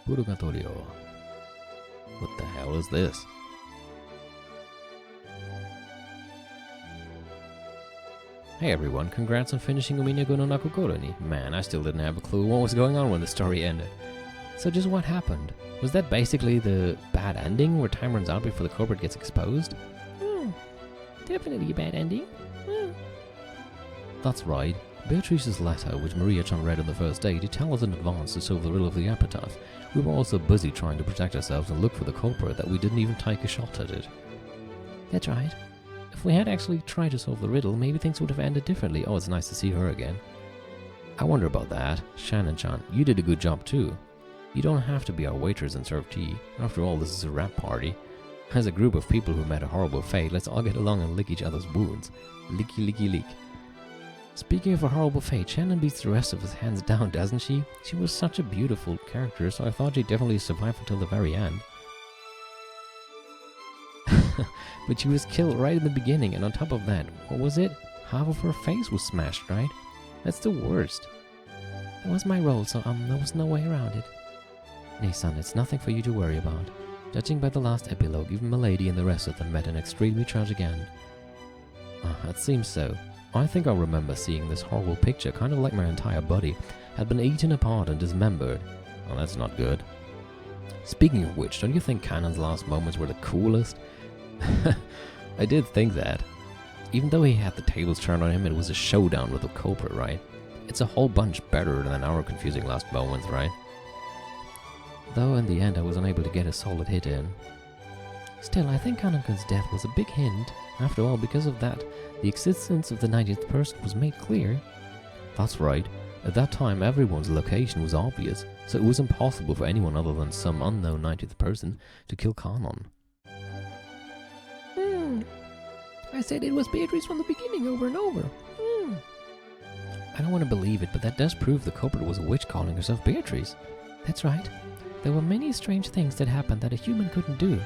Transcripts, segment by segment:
Purgatorio. What the hell is this? Hey everyone, congrats on finishing Umineko no Nakokoro ni. Man, I still didn't have a clue what was going on when the story ended. So just what happened? Was that basically the bad ending where time runs out before the culprit gets exposed? Definitely a bad ending. That's right. Beatrice's letter, which Maria-chan read on the first day, did tell us in advance to solve the riddle of the epitaph. We were all so busy trying to protect ourselves and look for the culprit that we didn't even take a shot at it. That's right. If we had actually tried to solve the riddle, maybe things would have ended differently. Oh, it's nice to see her again. I wonder about that. Shannon-chan, you did a good job too. You don't have to be our waitress and serve tea. After all, this is a rap party. As a group of people who met a horrible fate, let's all get along and lick each other's wounds. Licky licky lick. Speaking of a horrible fate, Shannon beats the rest of us hands down, doesn't she? She was such a beautiful character, so I thought she'd definitely survive until the very end. But she was killed right in the beginning, and on top of that, what was it? Half of her face was smashed, right? That's the worst. That was my role, so there was no way around it. Nay-san, it's nothing for you to worry about. Judging by the last epilogue, even Milady and the rest of them met an extremely tragic end. It seems so. I think I remember seeing this horrible picture, kind of like my entire body had been eaten apart and dismembered. Oh, that's not good. Speaking of which, don't you think Cannon's last moments were the coolest? I did think that. Even though he had the tables turned on him, it was a showdown with the culprit, right? It's a whole bunch better than our confusing last moments, right? Though in the end I was unable to get a solid hit in. Still, I think Kanonkun's death was a big hint. After all, because of that, the existence of the 90th person was made clear. That's right. At that time, everyone's location was obvious, so it was impossible for anyone other than some unknown 90th person to kill Kanon. I said it was Beatrice from the beginning over and over. I don't want to believe it, but that does prove the culprit was a witch calling herself Beatrice. That's right. There were many strange things that happened that a human couldn't do.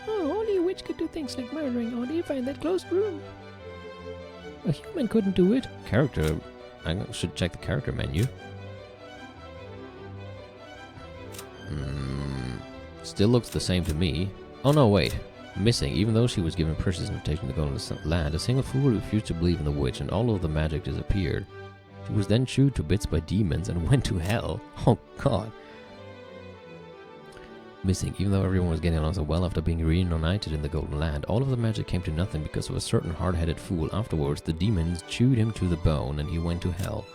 Oh, only a witch could do things like murdering or Eva in that closed room. A human couldn't do it. Character. I should check the character menu. Still looks the same to me. Oh no, wait. Missing. Even though she was given Percy's invitation to go to the land, a single fool refused to believe in the witch and all of the magic disappeared. She was then chewed to bits by demons and went to hell. Oh god. Missing. Even though everyone was getting along so well after being reunited in the Golden Land, all of the magic came to nothing because of a certain hard-headed fool. Afterwards, the demons chewed him to the bone and he went to hell.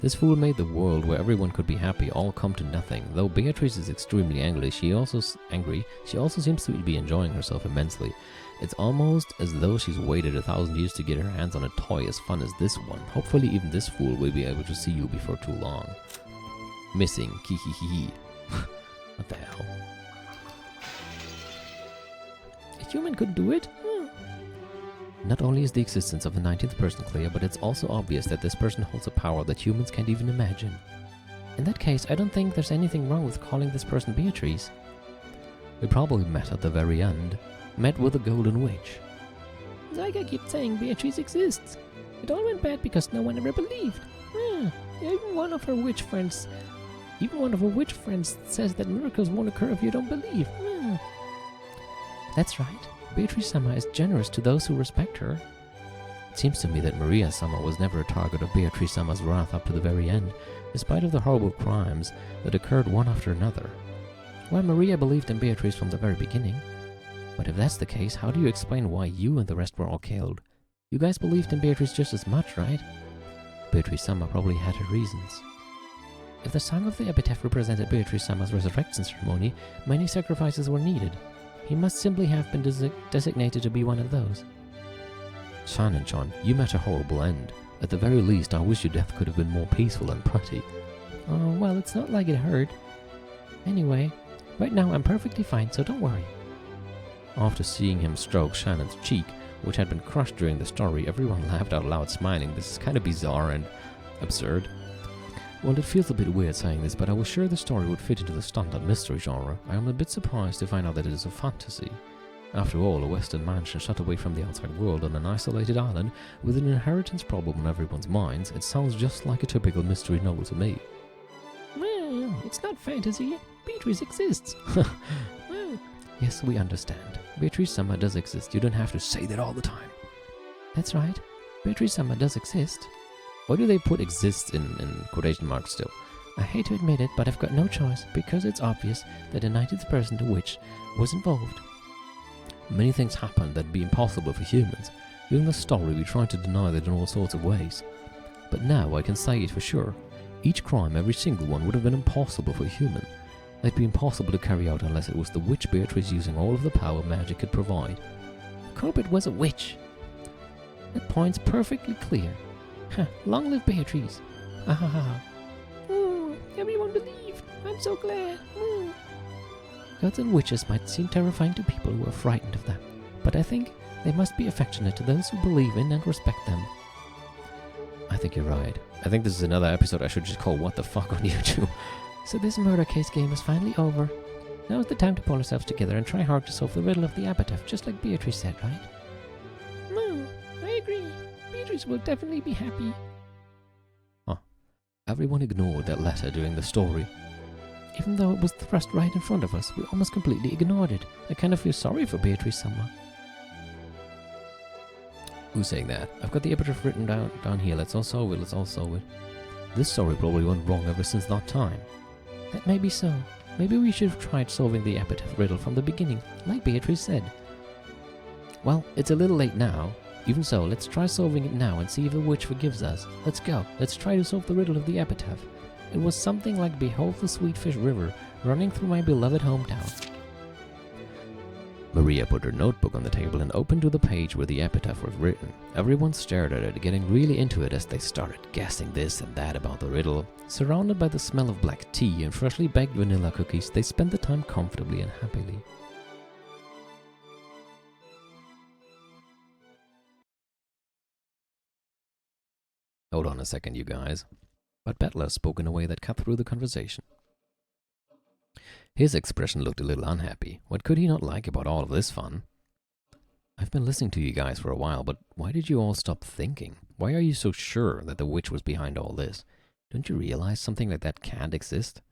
This fool made the world where everyone could be happy all come to nothing. Though Beatrice is extremely angry, she also seems to be enjoying herself immensely. It's almost as though she's waited 1,000 years to get her hands on a toy as fun as this one. Hopefully even this fool will be able to see you before too long. Missing. Kihihihi. What the hell? A human could do it? Not only is the existence of the 19th person clear, but it's also obvious that this person holds a power that humans can't even imagine. In that case, I don't think there's anything wrong with calling this person Beatrice. We probably met at the very end. Met with the Golden Witch. Like I keep saying, Beatrice exists. It all went bad because no one ever believed. Even one of her witch friends says that miracles won't occur if you don't believe. That's right. Beatrice-sama is generous to those who respect her. It seems to me that Maria-sama was never a target of Beatrice-sama's wrath up to the very end, despite of the horrible crimes that occurred one after another. Well, Maria believed in Beatrice from the very beginning. But if that's the case, how do you explain why you and the rest were all killed? You guys believed in Beatrice just as much, right? Beatrice-sama probably had her reasons. If the song of the epitaph represented Beatrice-sama's resurrection ceremony, many sacrifices were needed. He must simply have been designated to be one of those. Shannon-chan, you met a horrible end. At the very least, I wish your death could have been more peaceful and pretty. Oh, well, it's not like it hurt. Anyway, right now I'm perfectly fine, so don't worry. After seeing him stroke Shannon's cheek, which had been crushed during the story, everyone laughed out loud, smiling. This is kind of bizarre and absurd. Well, it feels a bit weird saying this, but I was sure the story would fit into the standard mystery genre. I am a bit surprised to find out that it is a fantasy. After all, a Western mansion shut away from the outside world on an isolated island with an inheritance problem on everyone's minds, it sounds just like a typical mystery novel to me. No, it's not fantasy. Beatrice exists. Well, Yes, we understand. Beatrice Summer does exist. You don't have to say that all the time. that's right. Beatrice Summer does exist. Why do they put exists in quotation marks still? I hate to admit it, but I've got no choice because it's obvious that a 90th person, the witch, was involved. Many things happened that'd be impossible for humans. During the story, we tried to deny that in all sorts of ways. But now I can say it for sure. Each crime, every single one, would have been impossible for a human. They'd be impossible to carry out unless it was the witch Beatrice using all of the power magic could provide. The culprit was a witch. That point's perfectly clear. Long live Beatrice. Ha ha ha. Everyone believed. I'm so glad. Gods and witches might seem terrifying to people who are frightened of them, but I think they must be affectionate to those who believe in and respect them. I think you're right. I think this is another episode I should just call What the Fuck on YouTube. So this murder case game is finally over. Now is the time to pull ourselves together and try hard to solve the riddle of the aRdW, just like Beatrice said, right? I agree. Beatrice will definitely be happy. Everyone ignored that letter during the story. Even though it was thrust right in front of us, we almost completely ignored it. I kind of feel sorry for Beatrice Summer. Who's saying that? I've got the aRdW written down here. Let's all solve it. This story probably went wrong ever since that time. That may be so. Maybe we should have tried solving the aRdW riddle from the beginning, like Beatrice said. Well, it's a little late now. Even so, let's try solving it now and see if the witch forgives us. Let's go. Let's try to solve the riddle of the aRdW. It was something like behold the sweet fish river running through my beloved hometown. Maria put her notebook on the table and opened to the page where the aRdW was written. Everyone stared at it, getting really into it as they started guessing this and that about the riddle. Surrounded by the smell of black tea and freshly baked vanilla cookies, they spent the time comfortably and happily. Hold on a second, you guys. But Battler spoke in a way that cut through the conversation. His expression looked a little unhappy. What could he not like about all of this fun? I've been listening to you guys for a while, but why did you all stop thinking? Why are you so sure that the witch was behind all this? Don't you realize something like that can't exist?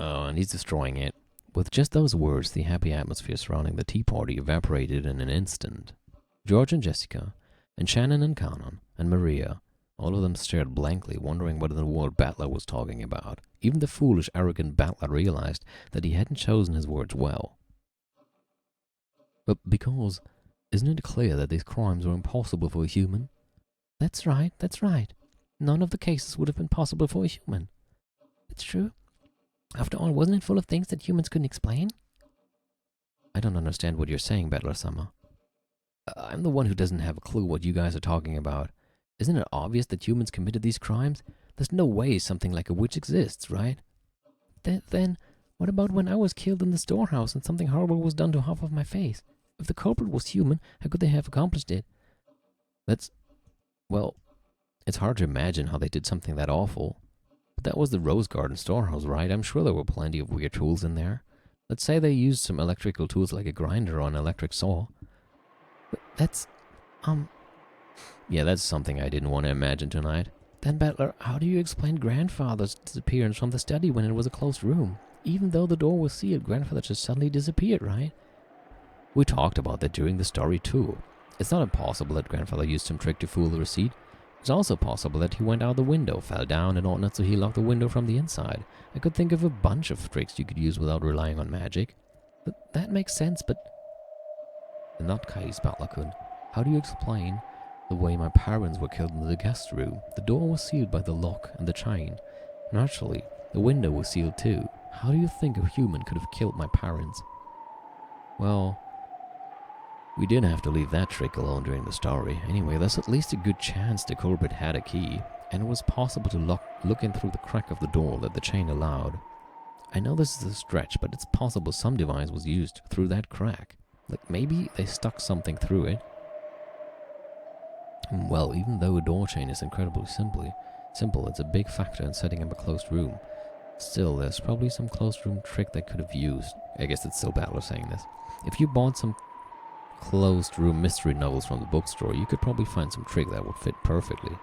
Oh, and he's destroying it. With just those words, the happy atmosphere surrounding the tea party evaporated in an instant. George and Jessica, and Shannon and Kanon, and Maria, all of them stared blankly, wondering what in the world Battler was talking about. Even the foolish, arrogant Battler realized that he hadn't chosen his words well. But because, isn't it clear that these crimes were impossible for a human? That's right. None of the cases would have been possible for a human. It's true. After all, wasn't it full of things that humans couldn't explain? I don't understand what you're saying, Battler Summer. I'm the one who doesn't have a clue what you guys are talking about. Isn't it obvious that humans committed these crimes? There's no way something like a witch exists, right? Then, what about when I was killed in the storehouse and something horrible was done to half of my face? If the culprit was human, how could they have accomplished it? Well, it's hard to imagine how they did something that awful. But that was the Rose Garden storehouse, right? I'm sure there were plenty of weird tools in there. Let's say they used some electrical tools like a grinder or an electric saw. That's, Yeah, that's something I didn't want to imagine tonight. Then, Battler, how do you explain Grandfather's disappearance from the study when it was a closed room? Even though the door was sealed, Grandfather just suddenly disappeared, right? We talked about that during the story too. It's not impossible that Grandfather used some trick to fool the receipt. It's also possible that he went out the window, fell down, and whatnot, so he locked the window from the inside. I could think of a bunch of tricks you could use without relying on magic. But that makes sense, but... In that case, Battler-kun, how do you explain the way my parents were killed in the guest room? The door was sealed by the lock and the chain. Naturally, the window was sealed too. How do you think a human could have killed my parents? Well, we didn't have to leave that trick alone during the story. Anyway, there's at least a good chance the culprit had a key, and it was possible to look in through the crack of the door that the chain allowed. I know this is a stretch, but it's possible some device was used through that crack. Like maybe they stuck something through it. Well, even though a door chain is incredibly simple, it's a big factor in setting up a closed room. Still, there's probably some closed room trick they could have used. I guess it's still Battler saying this. If you bought some closed room mystery novels from the bookstore, you could probably find some trick that would fit perfectly.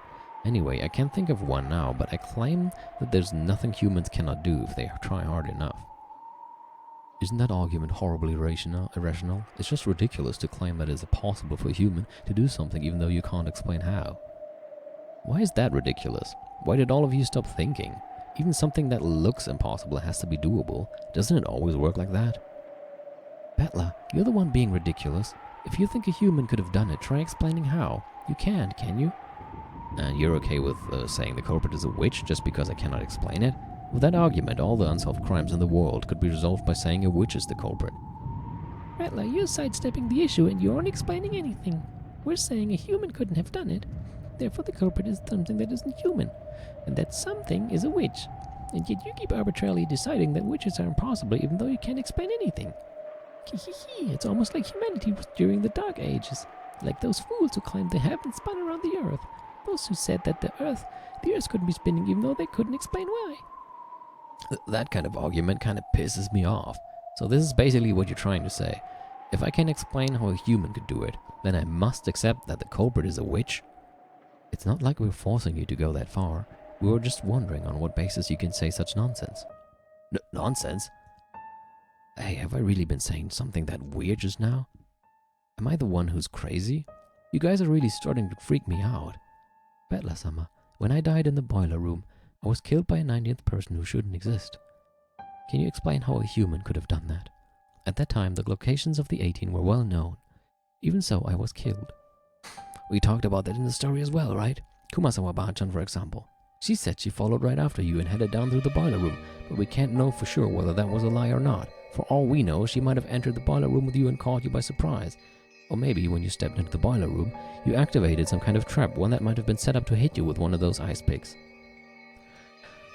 Anyway, I can't think of one now, but I claim that there's nothing humans cannot do if they try hard enough. Isn't that argument horribly irrational? It's just ridiculous to claim that it's possible for a human to do something even though you can't explain how. Why is that ridiculous? Why did all of you stop thinking? Even something that looks impossible has to be doable. Doesn't it always work like that? Battler, you're the one being ridiculous. If you think a human could have done it, try explaining how. You can't, can you? And you're okay with saying the culprit is a witch just because I cannot explain it? With that argument, all the unsolved crimes in the world could be resolved by saying a witch is the culprit. Rattler, you're sidestepping the issue and you aren't explaining anything. We're saying a human couldn't have done it. Therefore, the culprit is something that isn't human. And that something is a witch. And yet you keep arbitrarily deciding that witches are impossible even though you can't explain anything. It's almost like humanity was during the Dark Ages. Like those fools who claimed the heavens spun around the earth. Those who said that the earth couldn't be spinning even though they couldn't explain why. That kind of argument kind of pisses me off. So this is basically what you're trying to say. If I can explain how a human could do it, then I must accept that the culprit is a witch? It's not like we're forcing you to go that far. We were just wondering on what basis you can say such nonsense. Nonsense? Hey, have I really been saying something that weird just now? Am I the one who's crazy? You guys are really starting to freak me out. Battler-sama, when I died in the boiler room, I was killed by a 90th person who shouldn't exist. Can you explain how a human could have done that? At that time, the locations of the 18 were well known. Even so, I was killed. We talked about that in the story as well, right? Kumasawa-bachan, for example. She said she followed right after you and headed down through the boiler room, but we can't know for sure whether that was a lie or not. For all we know, she might have entered the boiler room with you and caught you by surprise. Or maybe when you stepped into the boiler room, you activated some kind of trap, one that might have been set up to hit you with one of those ice picks.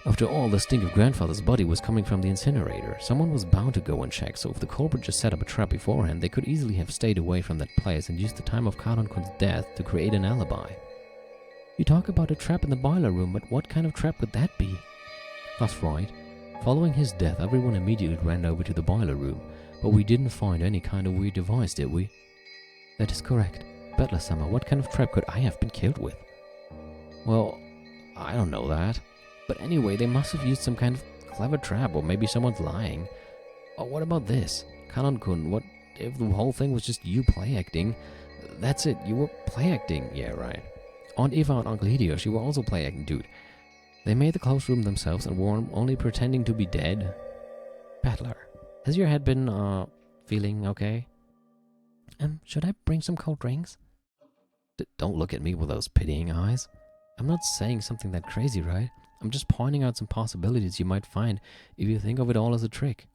After all, the stink of grandfather's body was coming from the incinerator. Someone was bound to go and check, so if the culprit just set up a trap beforehand, they could easily have stayed away from that place and used the time of Kanon-kun's death to create an alibi. You talk about a trap in the boiler room, but what kind of trap would that be? That's right. Following his death, everyone immediately ran over to the boiler room, but we didn't find any kind of weird device, did we? That is correct. Battler-sama, what kind of trap could I have been killed with? Well, I don't know that. But anyway, they must have used some kind of clever trap, or maybe someone's lying. Or what about this? Kanon-kun, what if the whole thing was just you play acting? That's it, you were play acting. Yeah, right. Aunt Eva and Uncle Hideyoshi were also play acting, dude. They made the closed room themselves and were only pretending to be dead. Battler, has your head been, feeling okay? Should I bring some cold drinks? Don't look at me with those pitying eyes. I'm not saying something that crazy, right? I'm just pointing out some possibilities you might find if you think of it all as a trick.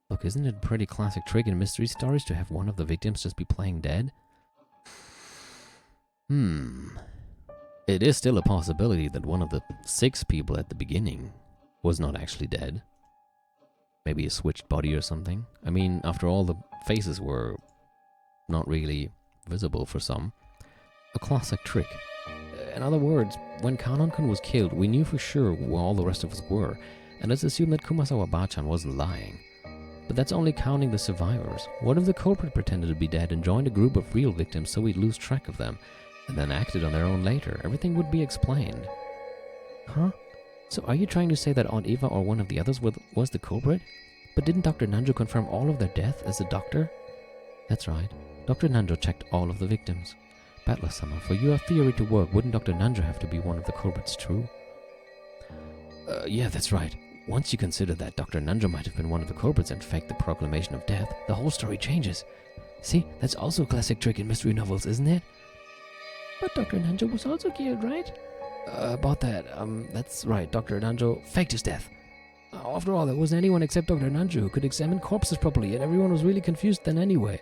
Look, isn't it a pretty classic trick in mystery stories to have one of the victims just be playing dead? It is still a possibility that one of the 6 people at the beginning was not actually dead. Maybe a switched body or something. I mean, after all, the faces were not really visible for some. A classic trick. In other words, when Kanon-kun was killed, we knew for sure who all the rest of us were, and let's assume that Kumasawa-bachan wasn't lying. But that's only counting the survivors. What if the culprit pretended to be dead and joined a group of real victims so we'd lose track of them, and then acted on their own later? Everything would be explained. Huh? So are you trying to say that Aunt Eva or one of the others was the culprit? But didn't Dr. Nanjo confirm all of their death as a doctor? That's right. Dr. Nanjo checked all of the victims. Battler-sama, for your theory to work, wouldn't Dr. Nanjo have to be one of the culprits too? Yeah, that's right. Once you consider that Dr. Nanjo might have been one of the culprits and faked the proclamation of death, the whole story changes. See, that's also a classic trick in mystery novels, isn't it? But Dr. Nanjo was also killed, right? About that, that's right, Dr. Nanjo faked his death. After all, there wasn't anyone except Dr. Nanjo who could examine corpses properly, and everyone was really confused then anyway.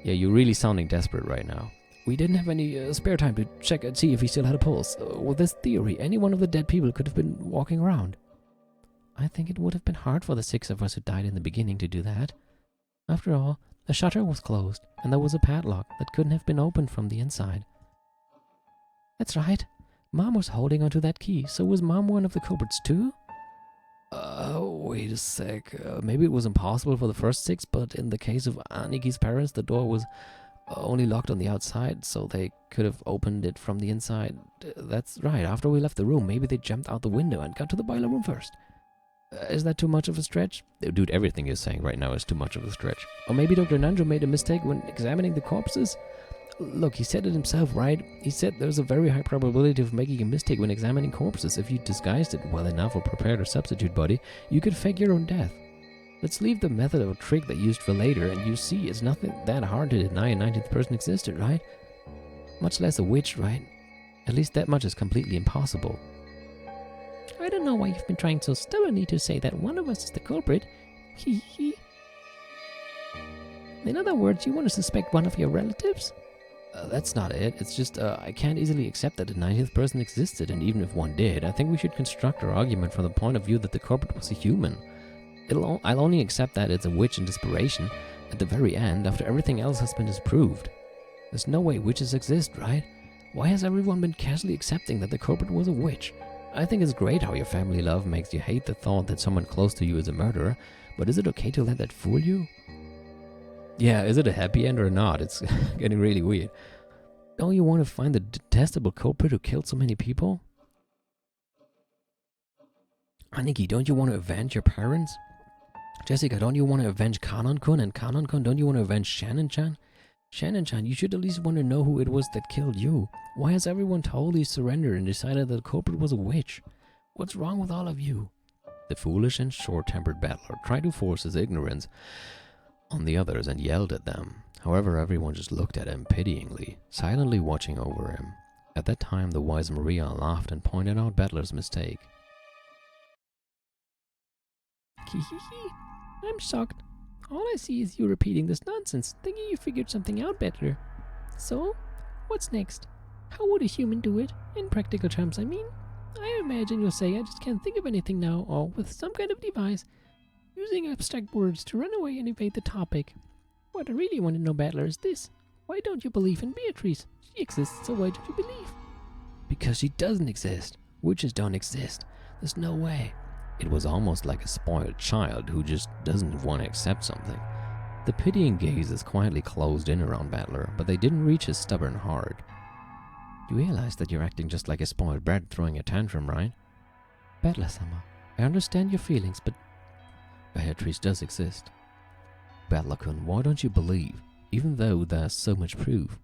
Yeah, you're really sounding desperate right now. We didn't have any spare time to check and see if he still had a pulse. With this theory, any one of the dead people could have been walking around. I think it would have been hard for the 6 of us who died in the beginning to do that. After all, the shutter was closed, and there was a padlock that couldn't have been opened from the inside. That's right. Mom was holding onto that key, so was Mom one of the culprits too? Wait a sec. Maybe it was impossible for the first 6, but in the case of Aniki's parents, the door was Only locked on the outside, so they could have opened it from the inside. That's right, after we left the room, maybe they jumped out the window and got to the boiler room first. Is that too much of a stretch? Dude, everything you're saying right now is too much of a stretch. Or maybe Dr. Nanjo made a mistake when examining the corpses? Look, he said it himself, right? He said there's a very high probability of making a mistake when examining corpses. If you disguised it well enough or prepared a substitute body, you could fake your own death. Let's leave the method of a trick that used for later, and you see it's nothing that hard to deny a 19th person existed, right? Much less a witch, right? At least that much is completely impossible. I don't know why you've been trying so stubbornly to say that one of us is the culprit. Hee hee. In other words, you want to suspect one of your relatives? That's not it. It's just, I can't easily accept that the 90th person existed, and even if one did, I think we should construct our argument from the point of view that the culprit was a human. I'll only accept that it's a witch in desperation at the very end, after everything else has been disproved. There's no way witches exist, right? Why has everyone been casually accepting that the culprit was a witch? I think it's great how your family love makes you hate the thought that someone close to you is a murderer, but is it okay to let that fool you? Yeah, is it a happy end or not? It's getting really weird. Don't you want to find the detestable culprit who killed so many people? Aniki, don't you want to avenge your parents? Jessica, don't you want to avenge Kanon-kun? And Kanon-kun, don't you want to avenge Shannon-chan? Shannon-chan, you should at least want to know who it was that killed you. Why has everyone totally surrendered and decided that the culprit was a witch? What's wrong with all of you? The foolish and short-tempered battler tried to force his ignorance on the others and yelled at them. However, everyone just looked at him pityingly, silently watching over him. At that time, the wise Maria laughed and pointed out Battler's mistake. Kihihi. I'm shocked. All I see is you repeating this nonsense, thinking you figured something out better. So, what's next? How would a human do it? In practical terms, I mean. I imagine you'll say, I just can't think of anything now, or with some kind of device, using abstract words to run away and evade the topic. What I really want to know, Battler, is this. Why don't you believe in Beatrice? She exists, so why don't you believe? Because she doesn't exist. Witches don't exist. There's no way. It was almost like a spoiled child who just doesn't want to accept something. The pitying gazes quietly closed in around Battler, but they didn't reach his stubborn heart. You realize that you're acting just like a spoiled brat throwing a tantrum, right? Battler-sama, I understand your feelings, but Beatrice does exist. Battler-kun, why don't you believe, even though there's so much proof?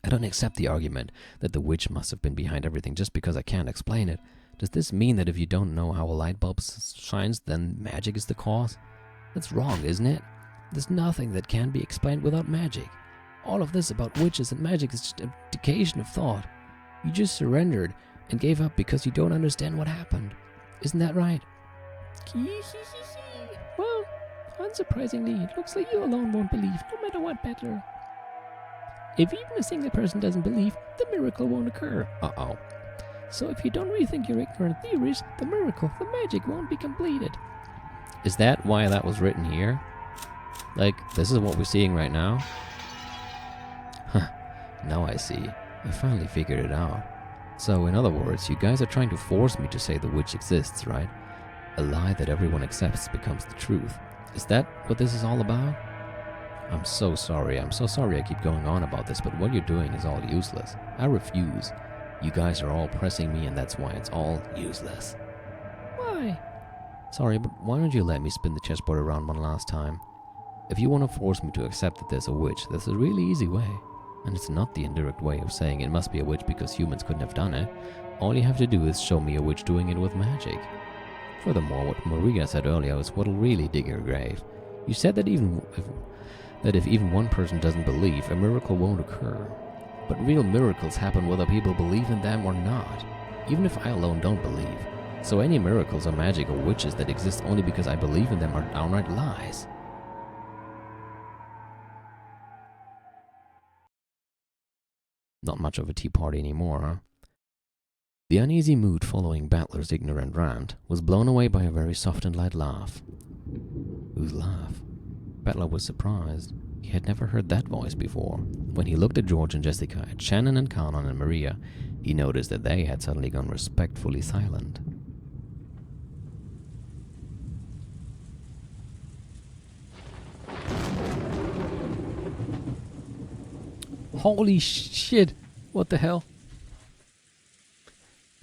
I don't accept the argument that the witch must have been behind everything just because I can't explain it. Does this mean that if you don't know how a light bulb shines, then magic is the cause? That's wrong, isn't it? There's nothing that can be explained without magic. All of this about witches and magic is just abdication of thought. You just surrendered and gave up because you don't understand what happened. Isn't that right? Well, unsurprisingly, it looks like you alone won't believe, no matter what, Battler. If even a single person doesn't believe, the miracle won't occur. Uh-oh. So if you don't rethink your ignorant theories, the miracle, the magic won't be completed. Is that why that was written here? Like, this is what we're seeing right now? Huh, now I see. I finally figured it out. So, in other words, you guys are trying to force me to say the witch exists, right? A lie that everyone accepts becomes the truth. Is that what this is all about? I'm so sorry I keep going on about this, but what you're doing is all useless. I refuse. You guys are all pressing me, and that's why it's all useless. Why? Sorry, but why don't you let me spin the chessboard around one last time? If you want to force me to accept that there's a witch, there's a really easy way. And it's not the indirect way of saying it must be a witch because humans couldn't have done it. All you have to do is show me a witch doing it with magic. Furthermore, what Maria said earlier is what'll really dig your grave. You said that if even one person doesn't believe, a miracle won't occur. But real miracles happen whether people believe in them or not, even if I alone don't believe. So any miracles or magic or witches that exist only because I believe in them are downright lies. Not much of a tea party anymore, huh? The uneasy mood following Battler's ignorant rant was blown away by a very soft and light laugh. Whose laugh? Battler was surprised. He had never heard that voice before. When he looked at George and Jessica, at Shannon and Kanon and Maria, he noticed that they had suddenly gone respectfully silent. Holy shit! What the hell?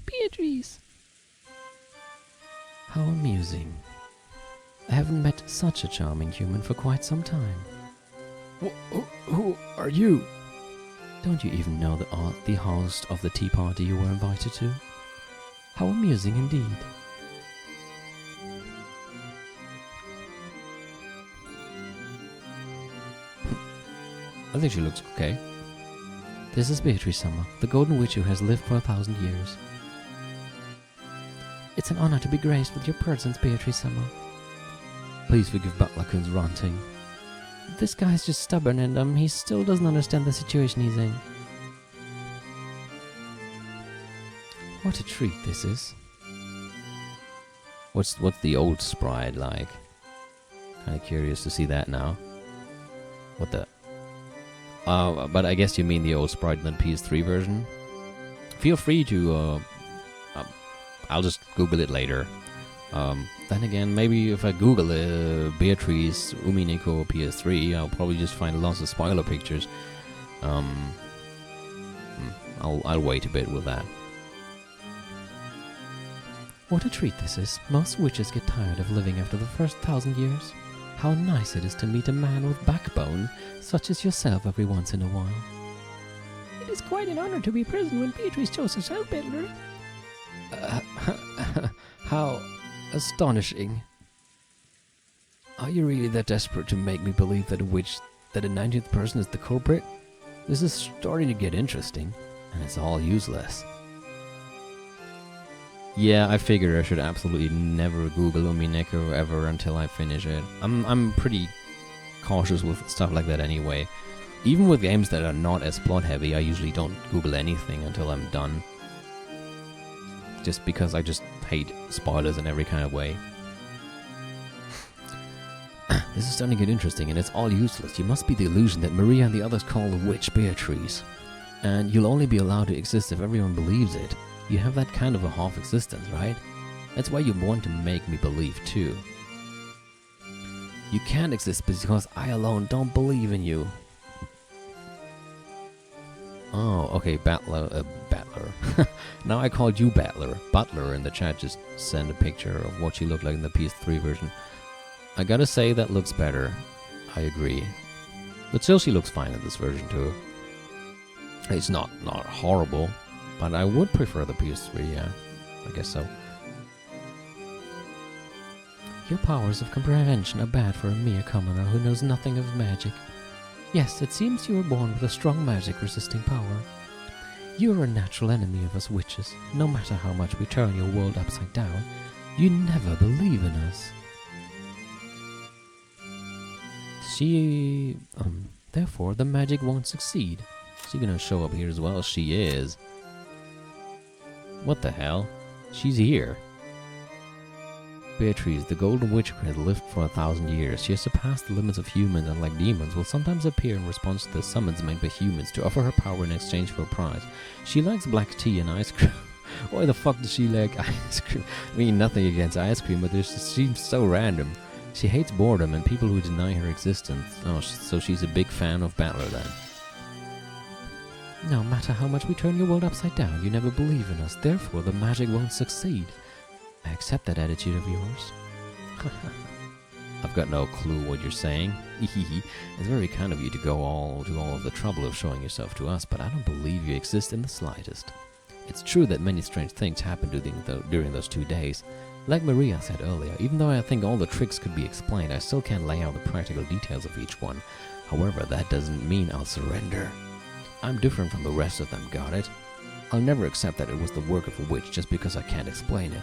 Beatrice! How amusing. I haven't met such a charming human for quite some time. Who are you? Don't you even know the host of the tea party you were invited to? How amusing indeed. I think she looks okay. This is Beatrice Summer, the Golden Witch who has lived for 1,000 years. It's an honor to be graced with your presence, Beatrice Summer. Please forgive Butlercoon's ranting. This guy's just stubborn and he still doesn't understand the situation he's in. What a treat this is. What's the old sprite like? Kinda curious to see that now. What the... but I guess you mean the old sprite in the PS3 version? Feel free to, I'll just Google it later. Then again, maybe if I Google Beatrice Umineko PS3, I'll probably just find lots of spoiler pictures. I'll wait a bit with that. What a treat this is. Most witches get tired of living after the first 1,000 years. How nice it is to meet a man with backbone, such as yourself, every once in a while. It is quite an honor to be present when Beatrice chose herself, Butler. How astonishing. Are you really that desperate to make me believe that a 19th person is the culprit? This is starting to get interesting, and it's all useless. Yeah, I figured I should absolutely never Google Umineko ever until I finish it. I'm pretty cautious with stuff like that anyway. Even with games that are not as plot heavy, I usually don't Google anything until I'm done. Just because I just hate spoilers in every kind of way. This is starting to get interesting, and it's all useless. You must be the illusion that Maria and the others call the witch Beatrice. And you'll only be allowed to exist if everyone believes it. You have that kind of a half existence, right? That's why you want to make me believe too. You can't exist because I alone don't believe in you. Oh, okay, Battler. Now I called you Battler. Butler in the chat just sent a picture of what she looked like in the PS3 version. I gotta say that looks better. I agree. But still she looks fine in this version too. It's not horrible, but I would prefer the PS3, yeah. I guess so. Your powers of comprehension are bad for a mere commoner who knows nothing of magic. Yes, it seems you were born with a strong magic-resisting power. You are a natural enemy of us witches. No matter how much we turn your world upside down, you never believe in us. Therefore, the magic won't succeed. She's gonna show up here as well. She is. What the hell? She's here. Beatrice, the Golden Witch who has lived for 1,000 years. She has surpassed the limits of humans and, like demons, will sometimes appear in response to the summons made by humans to offer her power in exchange for a prize. She likes black tea and ice cream. Why the fuck does she like ice cream? I mean, nothing against ice cream, but this seems so random. She hates boredom and people who deny her existence. Oh, so she's a big fan of Battler then. No matter how much we turn your world upside down, you never believe in us. Therefore, the magic won't succeed. I accept that attitude of yours. I've got no clue what you're saying. It's very kind of you to go to all of the trouble of showing yourself to us, but I don't believe you exist in the slightest. It's true that many strange things happened during those 2 days. Like Maria said earlier, even though I think all the tricks could be explained, I still can't lay out the practical details of each one. However, that doesn't mean I'll surrender. I'm different from the rest of them, got it? I'll never accept that it was the work of a witch just because I can't explain it.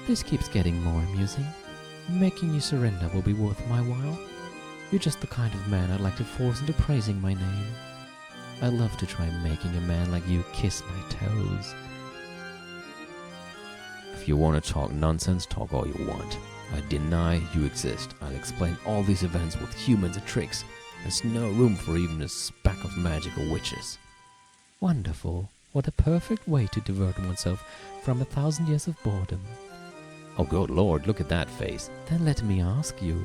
This keeps getting more amusing. Making you surrender will be worth my while. You're just the kind of man I'd like to force into praising my name. I'd love to try making a man like you kiss my toes. If you want to talk nonsense, talk all you want. I deny you exist. I'll explain all these events with humans and tricks. There's no room for even a speck of magic or witches. Wonderful. What a perfect way to divert oneself from 1,000 years of boredom. Oh, good lord, look at that face. Then let me ask you,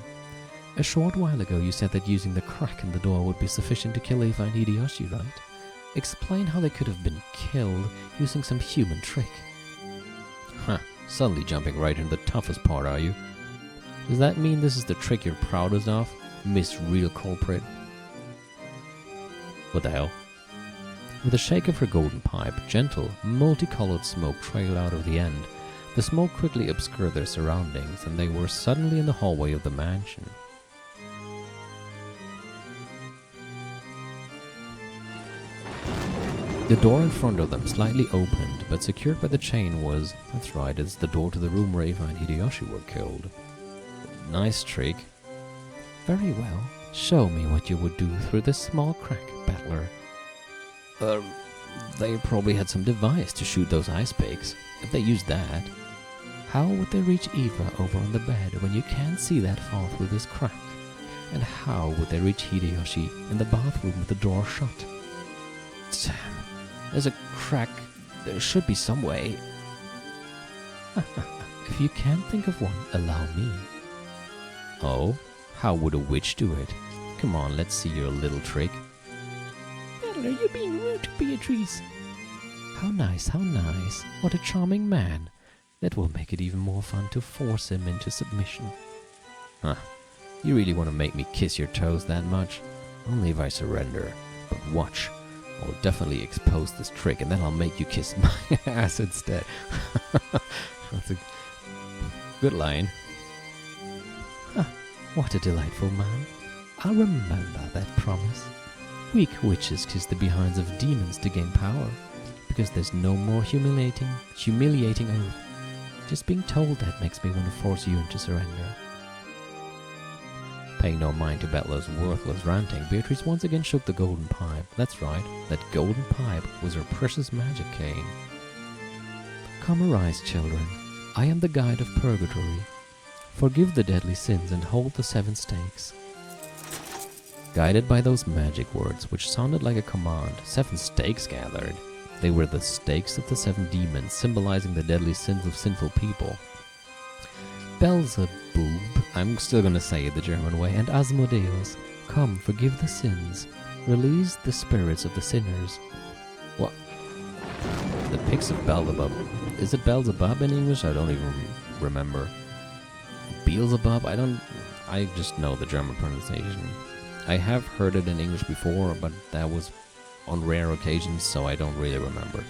A short while ago you said that using the crack in the door would be sufficient to kill Eva and Hideyoshi, right? Explain how they could have been killed using some human trick. Huh, suddenly jumping right into the toughest part, are you? Does that mean this is the trick you're proudest of, Miss Real Culprit? What the hell? With a shake of her golden pipe, gentle, multicolored smoke trailed out of the end. The smoke quickly obscured their surroundings, and they were suddenly in the hallway of the mansion. The door in front of them slightly opened, but secured by the chain was, that's right, it's the door to the room where Eva and Hideyoshi were killed. Nice trick. Very well. Show me what you would do through this small crack, battler. They probably had some device to shoot those ice pigs. If they used that, how would they reach Eva over on the bed when you can't see that far through this crack? And how would they reach Hideyoshi in the bathroom with the door shut? Damn. There's a crack. There should be some way. If you can't think of one, allow me. Oh? How would a witch do it? Come on, let's see your little trick. Battler, you're being rude to Beatrice. How nice, how nice. What a charming man. That will make it even more fun to force him into submission. Huh. You really want to make me kiss your toes that much? Only if I surrender. But watch. I'll definitely expose this trick, and then I'll make you kiss my ass instead. That's a good line. Huh, what a delightful man. I'll remember that promise. Weak witches kiss the behinds of demons to gain power, because there's no more humiliating oath. Just being told that makes me want to force you into surrender. Paying no mind to Bettler's worthless ranting, Beatrice once again shook the golden pipe. That's right, that golden pipe was her precious magic cane. Come arise, children. I am the guide of purgatory. Forgive the deadly sins and hold the 7 stakes. Guided by those magic words, which sounded like a command, 7 stakes gathered. They were the stakes of the 7 demons, symbolizing the deadly sins of sinful people. Beelzebub, I'm still gonna say it the German way, and Asmodeus, come, forgive the sins, release the spirits of the sinners. What? The pigs of Beelzebub. Is it Beelzebub in English? I don't even remember. Beelzebub? I just know the German pronunciation. I have heard it in English before, but that was on rare occasions, so I don't really remember.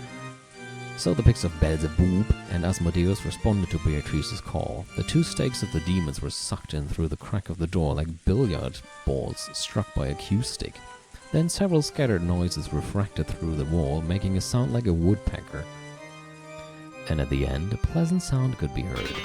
So the pigs of Beelzebub and Asmodeus responded to Beatrice's call. The 2 stakes of the demons were sucked in through the crack of the door like billiard balls struck by a cue stick. Then several scattered noises refracted through the wall, making a sound like a woodpecker. And at the end, a pleasant sound could be heard.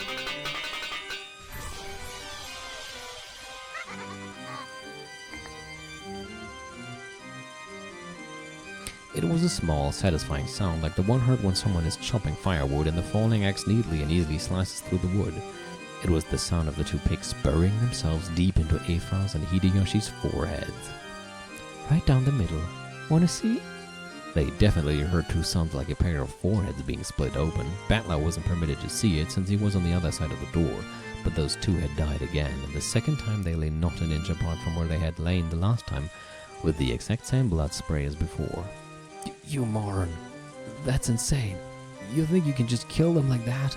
It was a small, satisfying sound like the one heard when someone is chopping firewood and the falling axe neatly and easily slices through the wood. It was the sound of the 2 pigs burying themselves deep into Eva's and Hideyoshi's foreheads. Right down the middle. Wanna see? They definitely heard 2 sounds like a pair of foreheads being split open. Battler wasn't permitted to see it since he was on the other side of the door, but those 2 had died again, and the second time they lay not an inch apart from where they had lain the last time, with the exact same blood spray as before. You moron. That's insane. You think you can just kill them like that?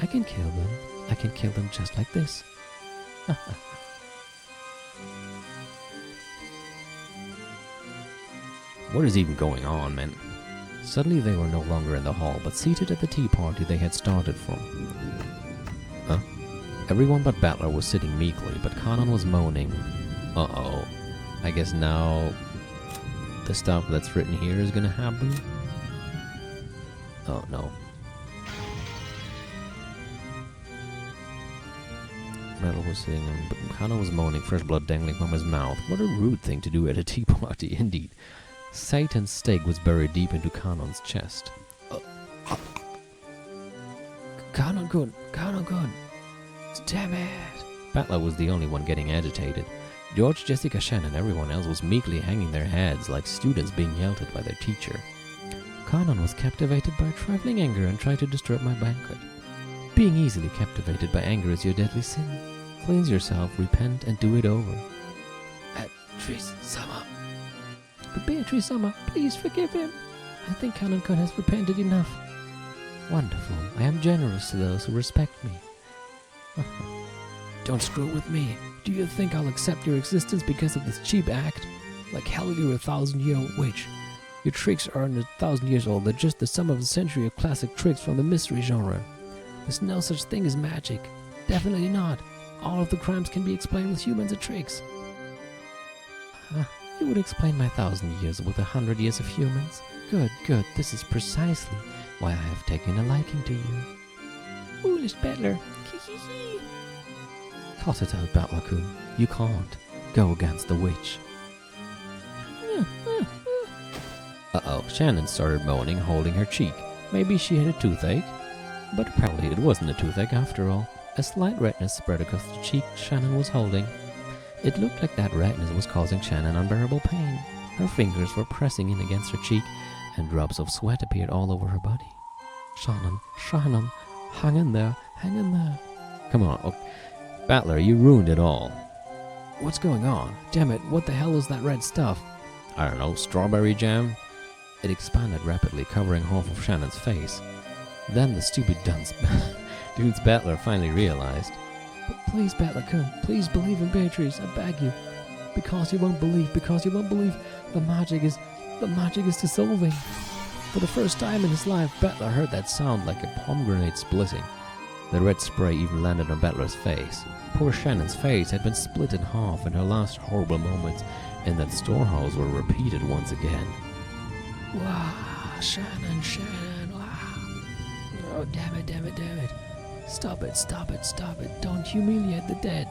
I can kill them. I can kill them just like this. What is even going on, man? Suddenly they were no longer in the hall, but seated at the tea party they had started from. Huh? Everyone but Battler was sitting meekly, but Kanon was moaning. Uh-oh. I guess now the stuff that's written here is gonna happen? Oh, no. Metal was sitting and Kanon was moaning, fresh blood dangling from his mouth. What a rude thing to do at a tea party, indeed. Satan's stake was buried deep into Kanon's chest. Kanon good! Damn it! Battler was the only one getting agitated. George, Jessica, Shan, and everyone else was meekly hanging their heads like students being yelled at by their teacher. Kanon was captivated by trifling anger and tried to disturb my banquet. Being easily captivated by anger is your deadly sin. Cleanse yourself, repent, and do it over. Beatrice-sama. But Beatrice-sama, please forgive him. I think Kanan-kun has repented enough. Wonderful. I am generous to those who respect me. Don't screw with me. Do you think I'll accept your existence because of this cheap act? Like hell, you're a 1,000-year-old witch. Your tricks aren't 1,000 years old. They're just the sum of a century of classic tricks from the mystery genre. There's no such thing as magic. Definitely not. All of the crimes can be explained with humans and tricks. You would explain my 1,000 years with 100 years of humans? Good, good. This is precisely why I have taken a liking to you. Foolish Battler. Cut it out, Battler-kun. You can't go against the witch. Uh-oh, Shannon started moaning, holding her cheek. Maybe she had a toothache? But apparently it wasn't a toothache after all. A slight redness spread across the cheek Shannon was holding. It looked like that redness was causing Shannon unbearable pain. Her fingers were pressing in against her cheek, and drops of sweat appeared all over her body. Shannon, hang in there, hang in there. Come on, Battler, you ruined it all. What's going on? Damn it, what the hell is that red stuff? I don't know, strawberry jam? It expanded rapidly, covering half of Shannon's face. Then the stupid dude's Battler finally realized. But please, Battler-kun, please believe in Beatrice, I beg you. Because you won't believe, the magic is dissolving. For the first time in his life, Battler heard that sound like a pomegranate splitting. The red spray even landed on Battler's face. Poor Shannon's face had been split in half, and her last horrible moments in that storehouse were repeated once again. Wow, Shannon, wow. Oh, damn it. Stop it. Don't humiliate the dead.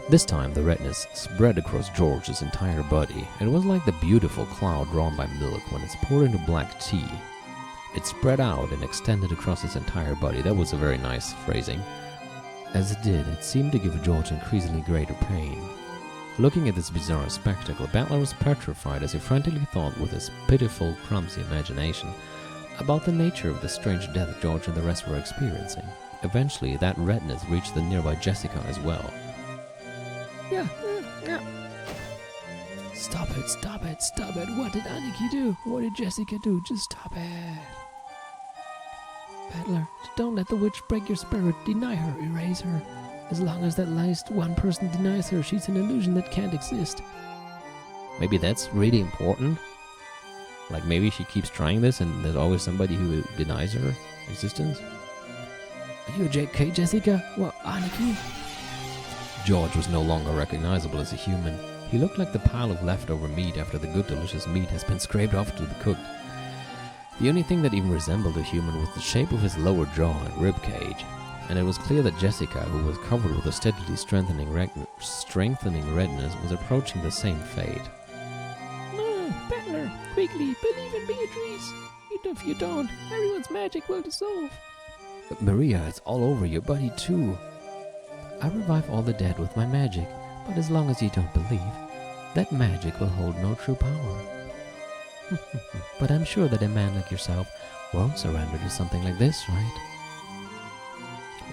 This time the redness spread across George's entire body. It was like the beautiful cloud drawn by milk when it's poured into black tea. It spread out and extended across his entire body. That was a very nice phrasing. As it did, it seemed to give George increasingly greater pain. Looking at this bizarre spectacle, Battler was petrified as he frantically thought with his pitiful, clumsy imagination about the nature of the strange death George and the rest were experiencing. Eventually, that redness reached the nearby Jessica as well. Yeah. Stop it. What did Aniki do? What did Jessica do? Just stop it. Battler, don't let the witch break your spirit. Deny her, erase her. As long as that last one person denies her, she's an illusion that can't exist. Maybe that's really important? Like maybe she keeps trying this and there's always somebody who denies her existence? Are you JK, Jessica? What, Aniki? George was no longer recognizable as a human. He looked like the pile of leftover meat after the good delicious meat has been scraped off to be cooked. The only thing that even resembled a human was the shape of his lower jaw and rib cage, and it was clear that Jessica, who was covered with a steadily strengthening redness, was approaching the same fate. No, Battler, quickly, believe in Beatrice. Even if you don't, everyone's magic will dissolve. But Maria, it's all over your body too. I revive all the dead with my magic, but as long as you don't believe, that magic will hold no true power. But I'm sure that a man like yourself won't surrender to something like this, right?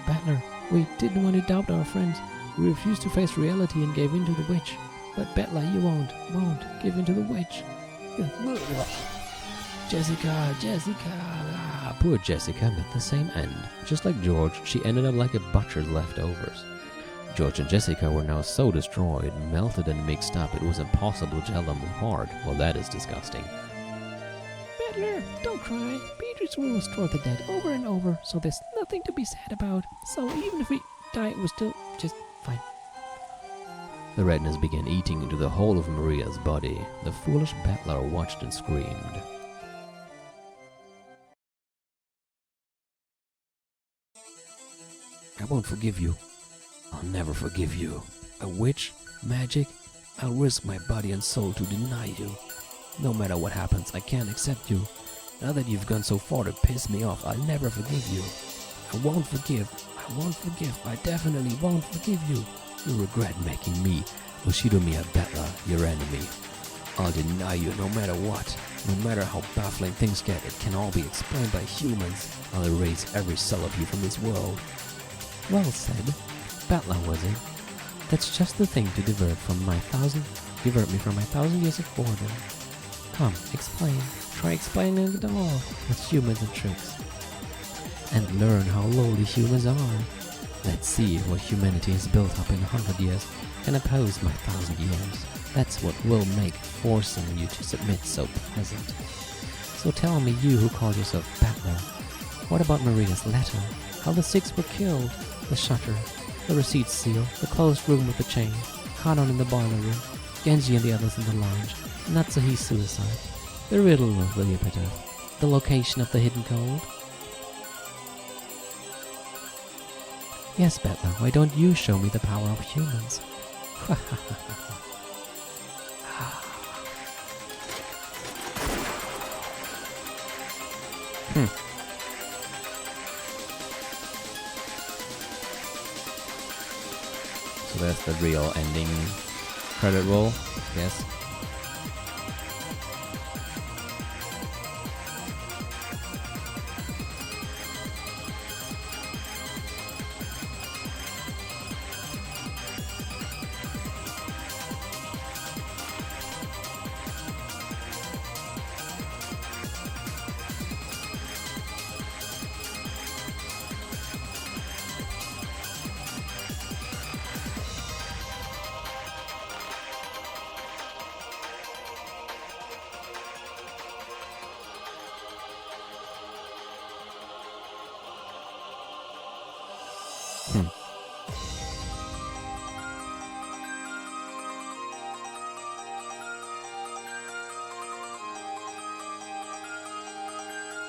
Battler, we didn't want to doubt our friends. We refused to face reality and gave in to the witch. But Battler, you won't give in to the witch. Jessica. Poor Jessica met the same end. Just like George, she ended up like a butcher's leftovers. George and Jessica were now so destroyed, melted and mixed up, it was impossible to tell them apart. Well, that is disgusting. Battler, don't cry. Beatrice will restore the dead over and over, so there's nothing to be sad about. So even if we die, we're still just fine. The redness began eating into the whole of Maria's body. The foolish Battler watched and screamed. I won't forgive you. I'll never forgive you. A witch? Magic? I'll risk my body and soul to deny you. No matter what happens, I can't accept you. Now that you've gone so far to piss me off, I'll never forgive you. I won't forgive. I definitely won't forgive you. You'll regret making me, Bushido Battler, your enemy. I'll deny you no matter what. No matter how baffling things get, it can all be explained by humans. I'll erase every cell of you from this world. Well said. Battler, was it? That's just the thing to divert me from my 1,000 years of boredom. Come, explain. Try explaining it all with humans and tricks. And learn how lowly humans are. Let's see what humanity has built up in 100 years can oppose my 1,000 years. That's what will make forcing you to submit so pleasant. So tell me, you who call yourself Battler, what about Maria's letter? How the 6 were killed, the shutter, the receipt seal, the closed room with the chain, Kanon in the boiler room, Genji and the others in the lounge, Natsuhi's suicide, the riddle of the epitaph, the location of the hidden gold. Yes, Battler, why don't you show me the power of humans? So that's the real ending credit roll, yes.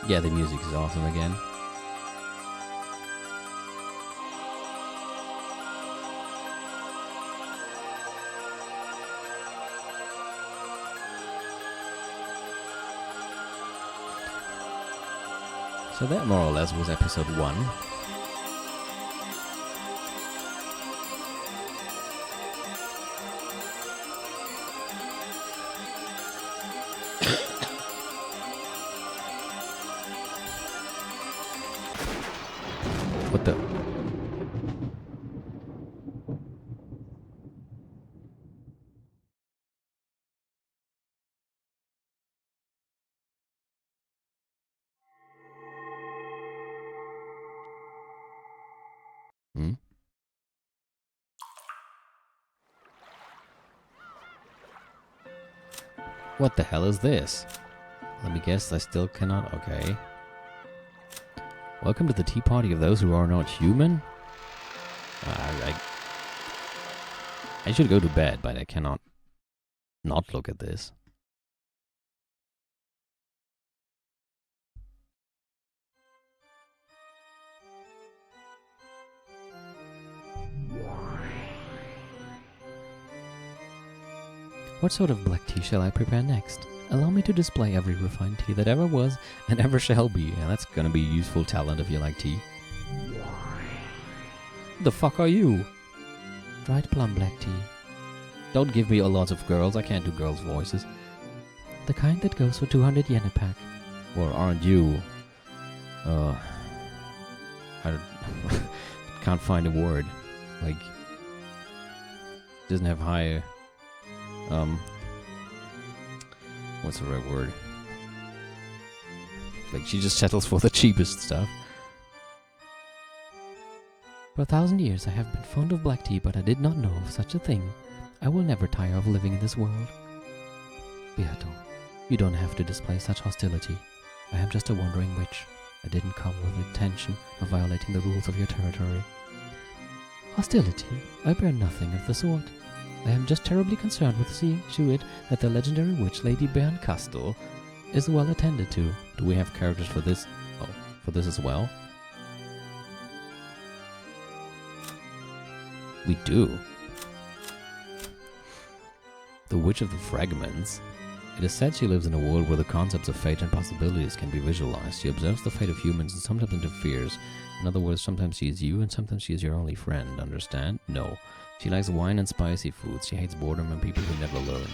Yeah, the music is awesome again. So that more or less was episode 1. What the? What the hell is this? Let me guess, I still cannot... Okay. Welcome to the tea party of those who are not human? I should go to bed, but I cannot not look at this. What sort of black tea shall I prepare next? Allow me to display every refined tea that ever was and ever shall be. Yeah, that's gonna be useful talent if you like tea. The fuck are you? Dried plum black tea. Don't give me a lot of girls, I can't do girls' voices. The kind that goes for 200 yen a pack. Well, aren't you? I can't find a word. Like, doesn't have high, what's the right word? Like, she just settles for the cheapest stuff. For 1,000 years I have been fond of black tea, but I did not know of such a thing. I will never tire of living in this world. Beato, you don't have to display such hostility. I am just a wandering witch. I didn't come with the intention of violating the rules of your territory. Hostility? I bear nothing of the sort. I am just terribly concerned with seeing to it that the legendary witch Lady Berncastel is well attended to. Do we have characters for this? Oh, for this as well? We do. The Witch of the Fragments. It is said she lives in a world where the concepts of fate and possibilities can be visualized. She observes the fate of humans and sometimes interferes. In other words, sometimes she is you and sometimes she is your only friend. Understand? No. She likes wine and spicy foods. She hates boredom and people who never learn.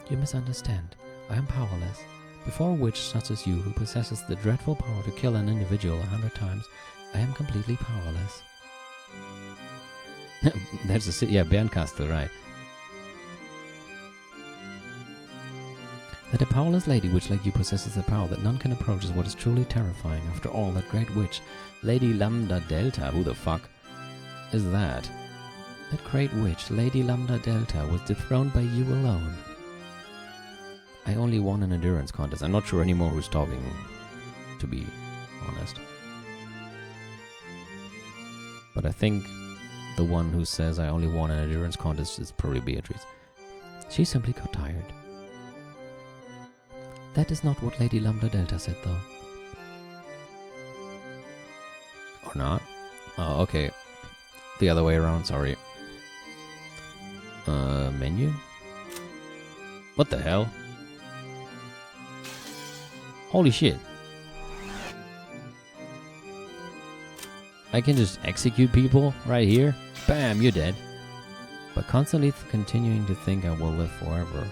You misunderstand. I am powerless. Before a witch such as you, who possesses the dreadful power to kill an individual 100 times, I am completely powerless. There's a city, yeah, Bernkastel, right. That a powerless lady witch like you possesses the power that none can approach is what is truly terrifying. After all, that great witch, Lady Lambda Delta, who the fuck is that? That great witch, Lady Lambda Delta, was dethroned by you alone. I only won an endurance contest. I'm not sure anymore who's talking, to be honest. But I think the one who says I only won an endurance contest is probably Beatrice. She simply got tired. That is not what Lady Lambda Delta said, though. Or not? Oh, okay. The other way around, sorry. Menu? What the hell? Holy shit. I can just execute people right here? Bam, you're dead. But constantly continuing to think I will live forever.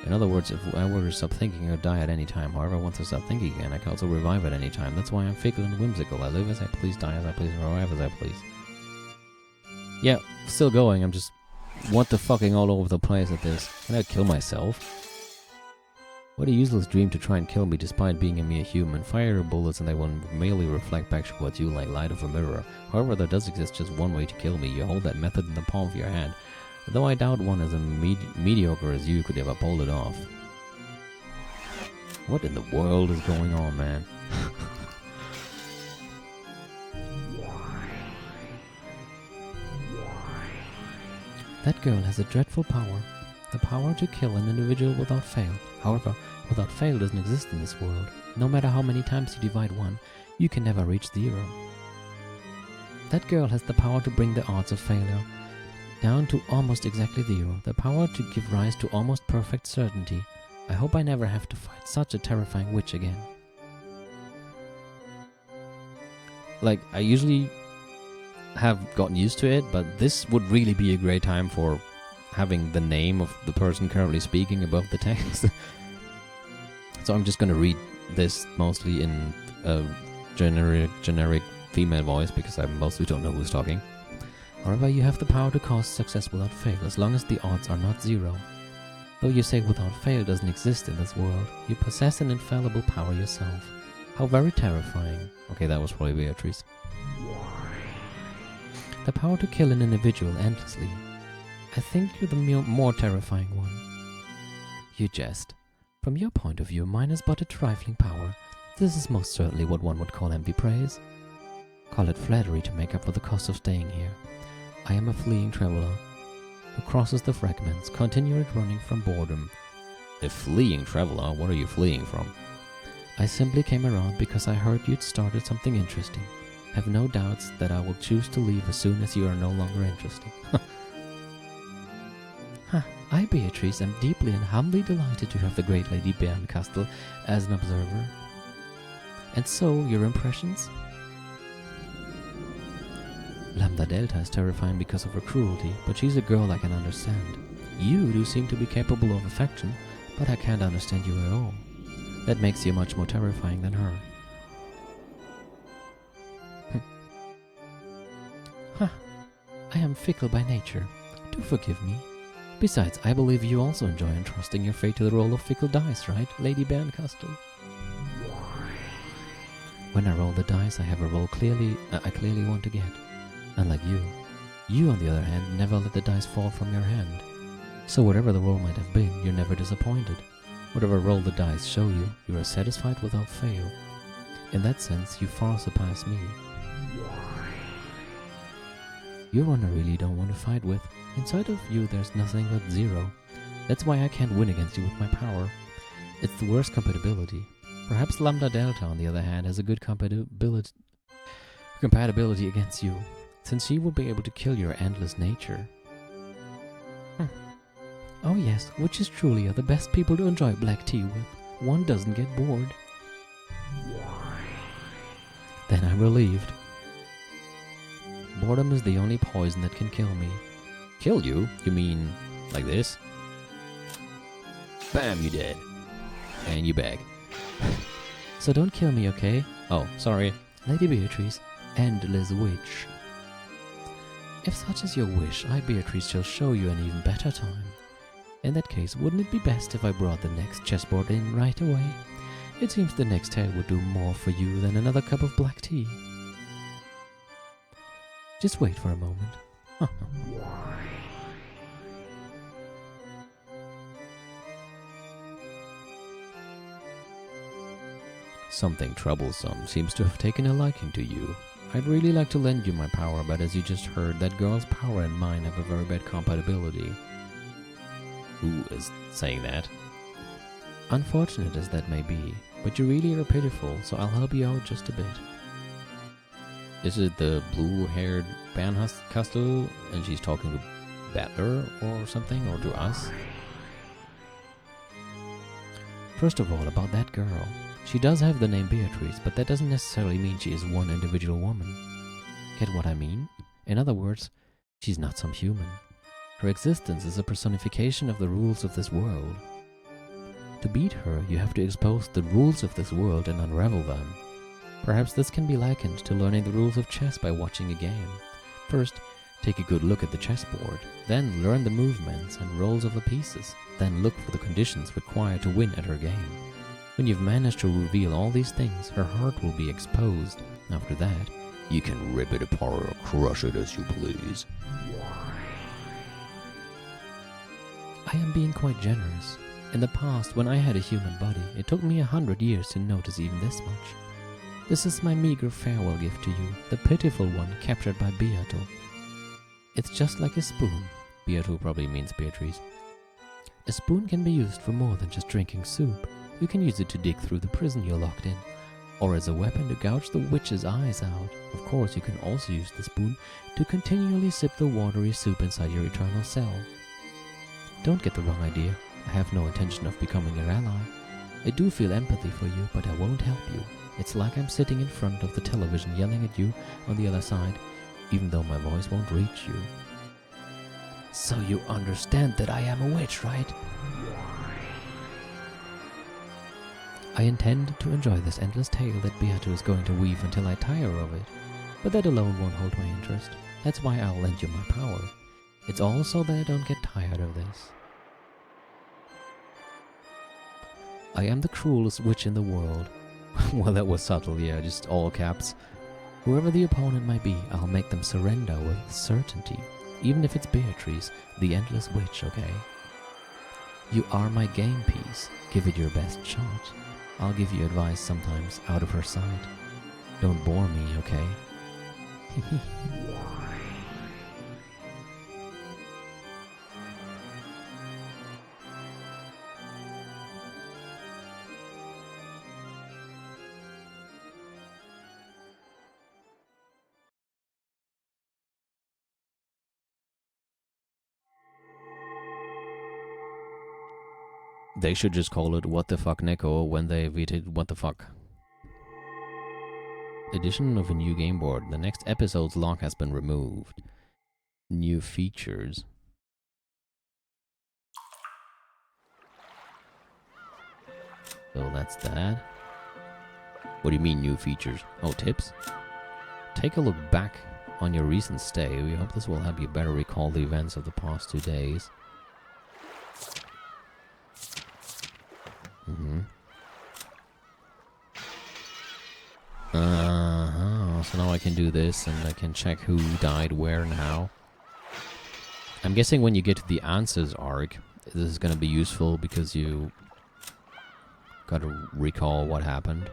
In other words, if I were to stop thinking, I would die at any time. However, once I stop thinking again, I can also revive at any time. That's why I'm fickle and whimsical. I live as I please, die as I please, and revive as I please. Yeah, still going. I'm just what the fucking all over the place at this. Can I kill myself? What a useless dream to try and kill me despite being a mere human. Fire your bullets and they will merely reflect back towards you like light of a mirror. However, there does exist just one way to kill me. You hold that method in the palm of your hand. Though I doubt one as mediocre as you could ever pull it off. What in the world is going on, man? That girl has a dreadful power. The power to kill an individual without fail. However, without fail doesn't exist in this world. No matter how many times you divide 1, you can never reach 0. That girl has the power to bring the odds of failure down to almost exactly 0. The power to give rise to almost perfect certainty. I hope I never have to fight such a terrifying witch again. Like, I usually have gotten used to it, but this would really be a great time for having the name of the person currently speaking above the text. So I'm just going to read this mostly in a generic female voice because I mostly don't know who's talking. However, you have the power to cause success without fail, as long as the odds are not 0. Though you say without fail doesn't exist in this world, you possess an infallible power yourself. How very terrifying. Okay, that was probably Beatrice. The power to kill an individual endlessly. I think you're the more terrifying one. You jest. From your point of view, mine is but a trifling power. This is most certainly what one would call empty praise. Call it flattery to make up for the cost of staying here. I am a fleeing traveler who crosses the fragments, continually running from boredom. A fleeing traveler? What are you fleeing from? I simply came around because I heard you'd started something interesting. Have no doubts that I will choose to leave as soon as you are no longer interesting. I, Beatrice, am deeply and humbly delighted to have the great Lady Bernkastel as an observer. And so, your impressions? Lambda Delta is terrifying because of her cruelty, but she's a girl I can understand. You do seem to be capable of affection, but I can't understand you at all. That makes you much more terrifying than her. I am fickle by nature. Do forgive me. Besides, I believe you also enjoy entrusting your fate to the roll of fickle dice, right, Lady Bernkastel? When I roll the dice, I have a roll I clearly want to get. Unlike you on the other hand, never let the dice fall from your hand. So whatever the roll might have been, you're never disappointed. Whatever roll the dice show you, you are satisfied without fail. In that sense, you far surpass me. You're one I really don't want to fight with. Inside of you, there's nothing but 0. That's why I can't win against you with my power. It's the worst compatibility. Perhaps Lambda Delta, on the other hand, has a good compatibility against you, since she will be able to kill your endless nature. Oh yes, witches truly are the best people to enjoy black tea with. One doesn't get bored. Then I'm relieved. Boredom is the only poison that can kill me. Kill you? You mean like this? Bam, you dead. And you back. So don't kill me, okay? Oh, sorry. Lady Beatrice, endless witch. If such is your wish, I, Beatrice, shall show you an even better time. In that case, wouldn't it be best if I brought the next chessboard in right away? It seems the next tale would do more for you than another cup of black tea. Just wait for a moment. Something troublesome seems to have taken a liking to you. I'd really like to lend you my power, but as you just heard, that girl's power and mine have a very bad compatibility. Who is saying that? Unfortunate as that may be, but you really are pitiful, so I'll help you out just a bit. Is it the blue-haired Banhustle, and she's talking to Battler or something, or to us? First of all, about that girl. She does have the name Beatrice, but that doesn't necessarily mean she is one individual woman. Get what I mean? In other words, she's not some human. Her existence is a personification of the rules of this world. To beat her, you have to expose the rules of this world and unravel them. Perhaps this can be likened to learning the rules of chess by watching a game. First, take a good look at the chessboard, then learn the movements and roles of the pieces, then look for the conditions required to win at her game. When you've managed to reveal all these things, her heart will be exposed. After that, you can rip it apart or crush it as you please. I am being quite generous. In the past, when I had a human body, it took me 100 years to notice even this much. This is my meager farewell gift to you, the pitiful one captured by Beato. It's just like a spoon. Beato probably means Beatrice. A spoon can be used for more than just drinking soup. You can use it to dig through the prison you're locked in, or as a weapon to gouge the witch's eyes out. Of course, you can also use the spoon to continually sip the watery soup inside your eternal cell. Don't get the wrong idea. I have no intention of becoming your ally. I do feel empathy for you, but I won't help you. It's like I'm sitting in front of the television yelling at you on the other side, even though my voice won't reach you. So you understand that I am a witch, right? I intend to enjoy this endless tale that Beato is going to weave until I tire of it, but that alone won't hold my interest. That's why I'll lend you my power. It's all so that I don't get tired of this. I am the cruelest witch in the world. Well, that was subtle, yeah, just all caps. Whoever the opponent might be, I'll make them surrender with certainty, even if it's Beatrice, the endless witch, okay? You are my game piece. Give it your best shot. I'll give you advice sometimes out of her sight. Don't bore me, okay? They should just call it What the Fuck Neko when they edited What the Fuck. Addition of a new game board. The next episode's lock has been removed. New features. So that's that. What do you mean new features? Oh, tips? Take a look back on your recent stay. We hope this will help you better recall the events of the past 2 days. So now I can do this, and I can check who died where and how. I'm guessing when you get to the answers arc, this is going to be useful because you got to recall what happened.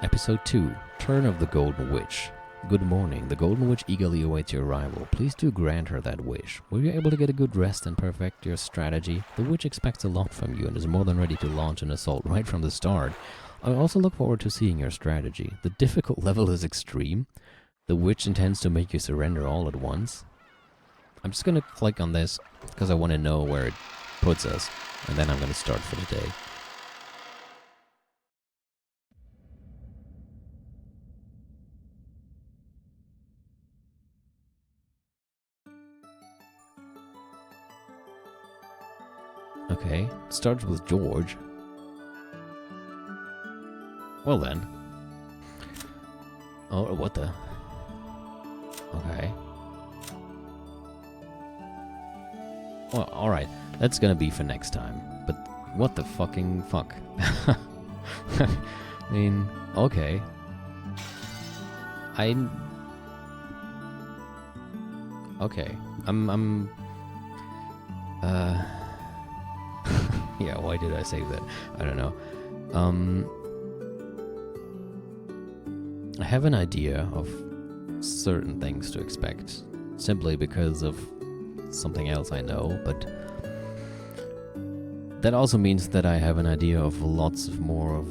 Episode 2, Turn of the Golden Witch. Good morning. The Golden Witch eagerly awaits your arrival. Please do grant her that wish. Were you able to get a good rest and perfect your strategy? The witch expects a lot from you and is more than ready to launch an assault right from the start. I also look forward to seeing your strategy. The difficult level is extreme. The witch intends to make you surrender all at once. I'm just going to click on this because I want to know where it puts us, and then I'm going to start for the day. Okay, starts with George. Well then. Oh, what the? Okay. Well, alright. That's gonna be for next time. But what the fucking fuck? I mean, okay. Okay. Yeah, why did I say that? I don't know. I have an idea of certain things to expect, simply because of something else I know, but that also means that I have an idea of lots of more of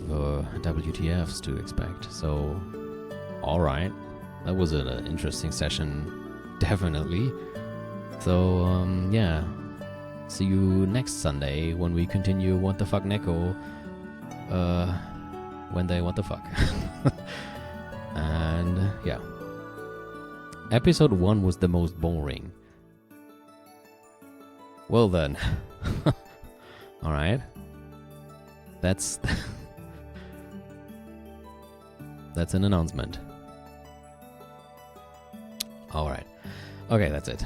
WTFs to expect, so alright. That was an interesting session, definitely. So, yeah. See you next Sunday when we continue What the Fuck Neko. When they what the fuck. And, yeah. Episode 1 was the most boring. Well then. Alright. That's... That's an announcement. Alright. Okay, that's it.